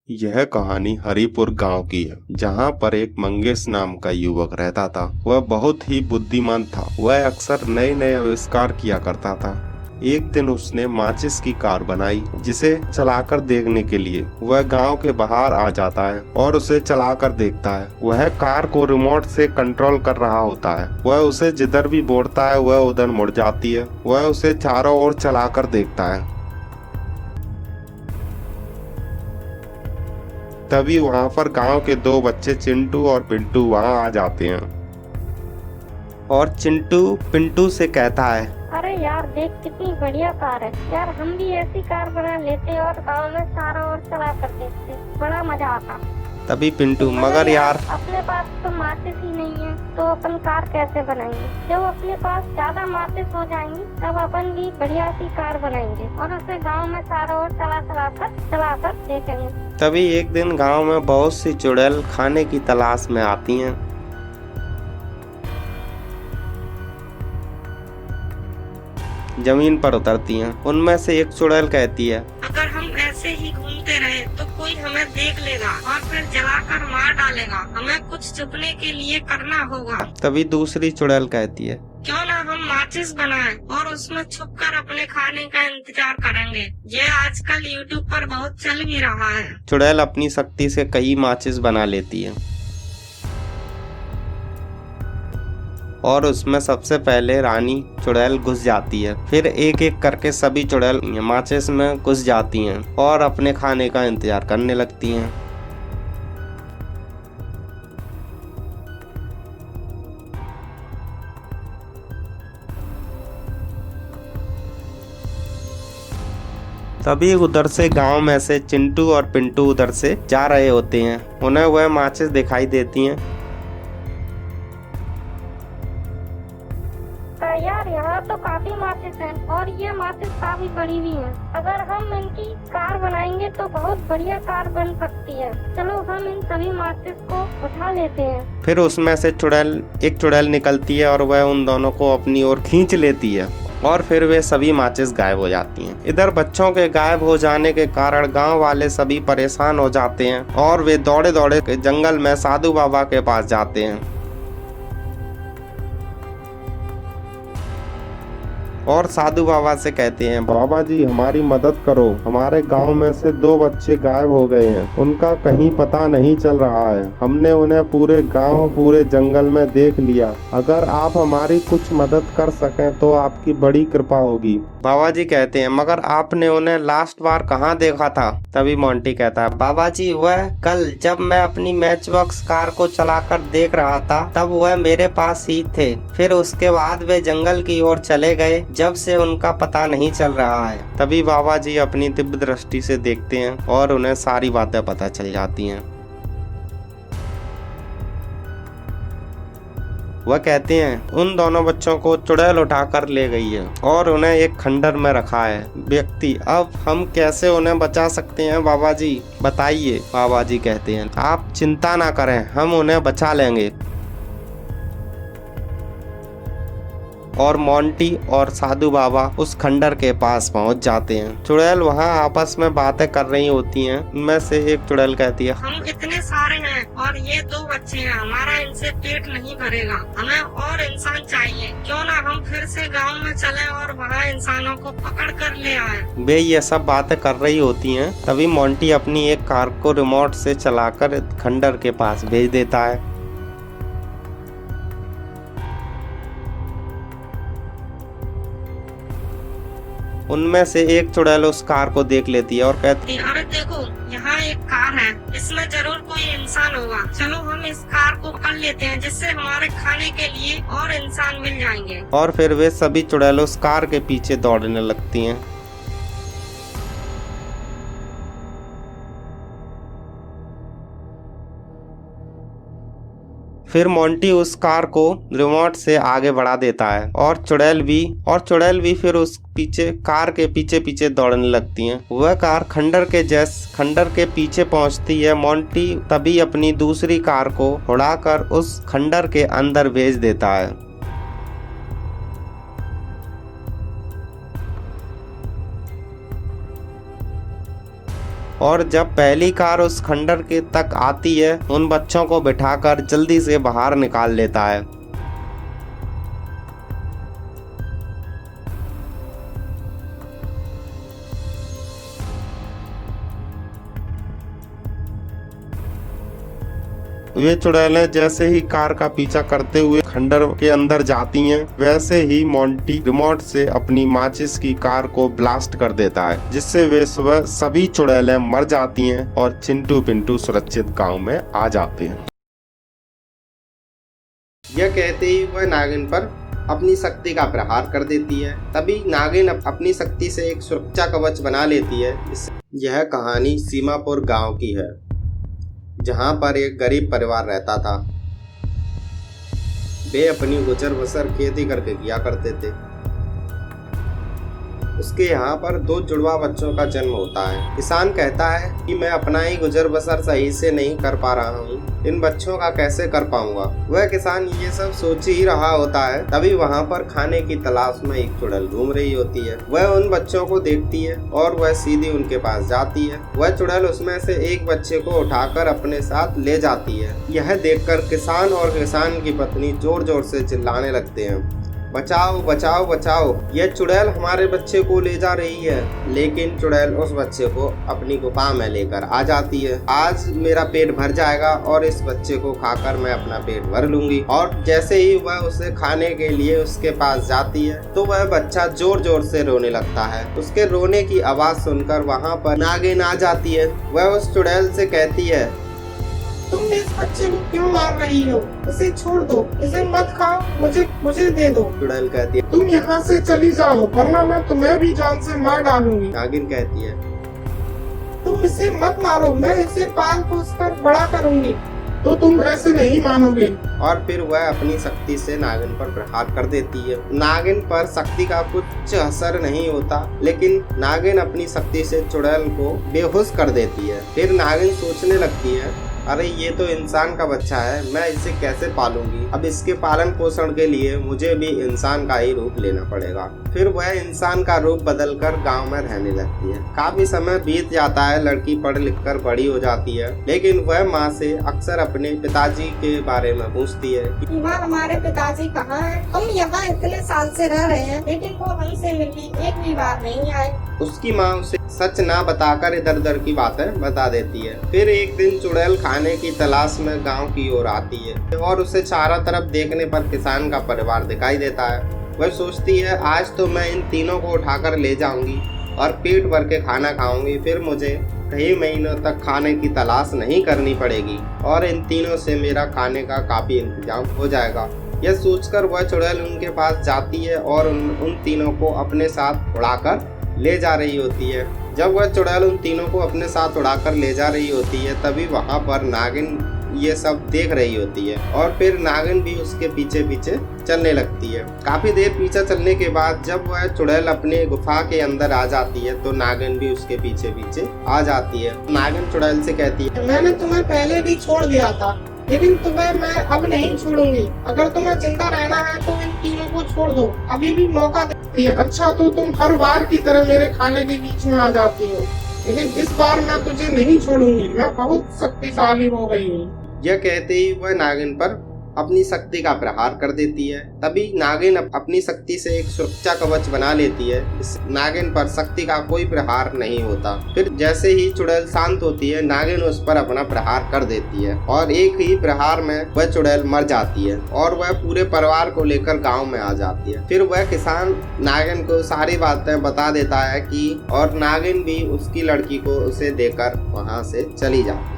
यह कहानी हरिपुर गांव की है, जहां पर एक मंगेश नाम का युवक रहता था। वह बहुत ही बुद्धिमान था। वह अक्सर नए नए आविष्कार किया करता था। एक दिन उसने माचिस की कार बनाई, जिसे चलाकर देखने के लिए वह गांव के बाहर आ जाता है और उसे चलाकर देखता है। वह कार को रिमोट से कंट्रोल कर रहा होता है। वह उसे जिधर भी मोड़ता है वह उधर मुड़ जाती है। वह उसे चारों ओर चलाकर देखता है। तभी वहां पर गांव के दो बच्चे चिंटू और पिंटू वहां आ जाते हैं और चिंटू पिंटू से कहता है, अरे यार देख कितनी बढ़िया कार है यार, हम भी ऐसी कार बना लेते और गांव में चारों ओर चला कर देखते, बड़ा मजा आता। तभी पिंटू, मगर यार अपने पास तो माचिस ही नहीं है, तो अपन कार कैसे बनाएंगे? जब अपने पास ज्यादा माचिस हो जाएंगी तब अपन भी बढ़िया सी कार बनाएंगे और उसे गांव में चारों ओर चला कर देखेंगे। तभी एक दिन गांव में बहुत सी चुड़ैल खाने की तलाश में आती हैं। जमीन पर उतरती हैं। उनमें से एक चुड़ैल कहती है, अगर हम ऐसे ही घूमते रहे तो कोई हमें देख लेगा और फिर जलाकर मार डालेगा। हमें कुछ छुपने के लिए करना होगा। तभी दूसरी चुड़ैल कहती है, क्यों ना हम माचिस बनाएं और उसमें छुपकर अपने खाने का इंतजार करेंगे। ये आजकल YouTube पर बहुत चल भी रहा है। चुड़ैल अपनी शक्ति से कई माचिस बना लेती है और उसमें सबसे पहले रानी चुड़ैल घुस जाती है। फिर एक एक करके सभी चुड़ैल माचिस में घुस जाती हैं और अपने खाने का इंतजार करने लगती हैं। तभी उधर से गांव में से चिंटू और पिंटू उधर से जा रहे होते हैं। उन्हें वह माचिस दिखाई देती हैं। यार यहाँ तो काफी माचिस हैं और ये माचिस काफी बड़ी भी हैं। अगर हम इनकी कार बनाएंगे तो बहुत बढ़िया कार बन सकती है। चलो हम इन सभी माचिस को उठा लेते हैं। फिर उसमें से एक चुड़ैल निकलती है और वह उन दोनों को अपनी ओर खींच लेती है और फिर वे सभी माचिस गायब हो जाती हैं। इधर बच्चों के गायब हो जाने के कारण गांव वाले सभी परेशान हो जाते हैं और वे दौड़े दौड़े जंगल में साधु बाबा के पास जाते हैं और साधु बाबा से कहते हैं, बाबा जी हमारी मदद करो। हमारे गांव में से दो बच्चे गायब हो गए हैं। उनका कहीं पता नहीं चल रहा है। हमने उन्हें पूरे गांव पूरे जंगल में देख लिया। अगर आप हमारी कुछ मदद कर सकें तो आपकी बड़ी कृपा होगी। बाबा जी कहते हैं, मगर आपने उन्हें लास्ट बार कहाँ देखा था? तभी मोंटी कहता है, बाबा जी वह कल जब मैं अपनी मैच बॉक्स कार को चलाकर देख रहा था तब वह मेरे पास ही थे। फिर उसके बाद वे जंगल की ओर चले गए, जब से उनका पता नहीं चल रहा है। तभी बाबा जी अपनी दिव्य दृष्टि से देखते हैं और उन्हें सारी बातें पता चल जाती हैं। वह कहते हैं, उन दोनों बच्चों को चुड़ैल उठाकर ले गई है और उन्हें एक खंडर में रखा है। व्यक्ति, अब हम कैसे उन्हें बचा सकते हैं बाबा जी, बताइए। बाबा जी कहते हैं, आप चिंता ना करें, हम उन्हें बचा लेंगे। और मोंटी और साधु बाबा उस खंडर के पास पहुंच जाते हैं। चुड़ैल वहां आपस में बातें कर रही होती हैं। उनमें से एक चुड़ैल कहती है, हम इतने सारे हैं और ये दो बच्चे हैं, हमारा इनसे पेट नहीं भरेगा। हमें और इंसान चाहिए। क्यों ना हम फिर से गांव में चलें और वहाँ इंसानों को पकड़ कर ले आए। वे ये सब बातें कर रही होती हैं। तभी मोंटी अपनी एक कार को रिमोट से चलाकर खंडर के पास भेज देता है। उनमें से एक चुड़ैल उस कार को देख लेती है और कहती है, अरे देखो यहाँ एक कार है, इसमें जरूर कोई इंसान होगा। चलो हम इस कार को पकड़ लेते हैं, जिससे हमारे खाने के लिए और इंसान मिल जाएंगे। और फिर वे सभी चुड़ैल उस कार के पीछे दौड़ने लगती हैं। फिर मोंटी उस कार को रिमोट से आगे बढ़ा देता है और चुड़ैल भी फिर उस कार के पीछे पीछे दौड़ने लगती हैं। वह कार खंडर के पीछे पहुंचती है। मोंटी तभी अपनी दूसरी कार को उड़ाकर उस खंडर के अंदर भेज देता है। और जब पहली कार उस खंडर के तक आती है, उन बच्चों को बिठाकर जल्दी से बाहर निकाल लेता है। वे चुड़ैलें जैसे ही कार का पीछा करते हुए खंडर के अंदर जाती हैं, वैसे ही मोंटी रिमोट से अपनी माचिस की कार को ब्लास्ट कर देता है, जिससे वे सुबह सभी चुड़ैलें मर जाती हैं और चिंटू पिंटू सुरक्षित गांव में आ जाते हैं। यह कहते ही वह नागिन पर अपनी शक्ति का प्रहार कर देती है। तभी नागिन अपनी शक्ति से एक सुरक्षा कवच बना लेती है। यह कहानी सीमापुर गांव की है, जहां पर एक गरीब परिवार रहता था। वे अपनी गुजर बसर खेती करके किया करते थे। उसके यहाँ पर 2 जुड़वा बच्चों का जन्म होता है। किसान कहता है कि मैं अपना ही गुजर बसर सही से नहीं कर पा रहा हूँ, इन बच्चों का कैसे कर पाऊंगा। वह किसान ये सब सोच ही रहा होता है, तभी वहाँ पर खाने की तलाश में एक चुड़ैल घूम रही होती है। वह उन बच्चों को देखती है और वह सीधी उनके पास जाती है। वह चुड़ैल उसमें से एक बच्चे को उठाकर अपने साथ ले जाती है। यह देखकर किसान और किसान की पत्नी जोर जोर से चिल्लाने लगते हैं, बचाओ बचाओ बचाओ, यह चुड़ैल हमारे बच्चे को ले जा रही है। लेकिन चुड़ैल उस बच्चे को अपनी गुफा में लेकर आ जाती है। आज मेरा पेट भर जाएगा और इस बच्चे को खाकर मैं अपना पेट भर लूंगी। और जैसे ही वह उसे खाने के लिए उसके पास जाती है, तो वह बच्चा जोर जोर से रोने लगता है। उसके रोने की आवाज सुनकर वहाँ पर नागिन आ जाती है। वह उस चुड़ैल से कहती है, तुम इस बच्चे को क्यों मार रही हो? इसे छोड़ दो, इसे मत खाओ, मुझे दे दो। चुड़ैल कहती है, तुम यहाँ से चली जाओ, वरना मैं तुम्हें भी जान से मार डालूंगी। नागिन कहती है, तुम इसे मत मारो, मैं इसे पाल पोस कर बड़ा करूंगी। तो तुम ऐसे नहीं मानोगे। और फिर वह अपनी शक्ति से नागिन पर प्रहार कर देती है। नागिन पर शक्ति का कुछ असर नहीं होता, लेकिन नागिन अपनी शक्ति से चुड़ैल को बेहोश कर देती है। फिर नागिन सोचने लगती है, अरे ये तो इंसान का बच्चा है, मैं इसे कैसे पालूंगी। अब इसके पालन पोषण के लिए मुझे भी इंसान का ही रूप लेना पड़ेगा। फिर वह इंसान का रूप बदलकर गांव में रहने लगती है। काफी समय बीत जाता है, लड़की पढ़ लिख कर बड़ी हो जाती है, लेकिन वह माँ से अक्सर अपने पिताजी के बारे में पूछती है कि माँ, हमारे पिताजी कहाँ हैं? हम यहाँ इतने साल से रह रहे हैं, लेकिन वो हमसे मिलने एक भी बार नहीं आए। उसकी माँ उसे सच ना बताकर इधर उधर की बातें बता देती है। फिर एक दिन चुड़ैल खाने की तलाश में गांव की ओर आती है और उसे चारों तरफ देखने पर किसान का परिवार दिखाई देता है। वह सोचती है, आज तो मैं इन तीनों को उठाकर ले जाऊंगी और पेट भर के खाना खाऊंगी। फिर मुझे कई महीनों तक खाने की तलाश नहीं करनी पड़ेगी और इन तीनों से मेरा खाने का काफी इंतजाम हो जाएगा। यह सोचकर वह चुड़ैल उनके पास जाती है और उन तीनों को अपने साथ उड़ाकर ले जा रही होती है। जब वह चुड़ैल उन तीनों को अपने साथ उड़ाकर ले जा रही होती है, तभी वहां पर नागिन ये सब देख रही होती है और फिर नागिन भी उसके पीछे पीछे चलने लगती है। काफी देर पीछे चलने के बाद जब वह चुड़ैल अपने गुफा के अंदर आ जाती है, तो नागिन भी उसके पीछे पीछे आ जाती है। नागिन चुड़ैल से कहती है, मैंने तुम्हें पहले भी छोड़ दिया था, लेकिन तुम्हें मैं अब नहीं छोड़ूंगी। अगर तुम्हें जिंदा रहना है तो इन तीनों को छोड़ दो, अभी भी मौका देती है। अच्छा, तो तुम हर बार की तरह मेरे खाने के बीच में आ जाती हो, लेकिन इस बार मैं तुझे नहीं छोड़ूंगी, मैं बहुत शक्तिशाली हो गई हूँ। यह कहते ही वह नागिन पर अपनी शक्ति का प्रहार कर देती है। तभी नागिन अपनी शक्ति से एक सुरक्षा कवच बना लेती है। इस नागिन पर शक्ति का कोई प्रहार नहीं होता। फिर जैसे ही चुड़ैल शांत होती है, नागिन उस पर अपना प्रहार कर देती है और एक ही प्रहार में वह चुड़ैल मर जाती है और वह पूरे परिवार को लेकर गांव में आ जाती है। फिर वह किसान नागिन को सारी बातें बता देता है कि और नागिन भी उसकी लड़की को उसे देकर वहां से चली जाती है।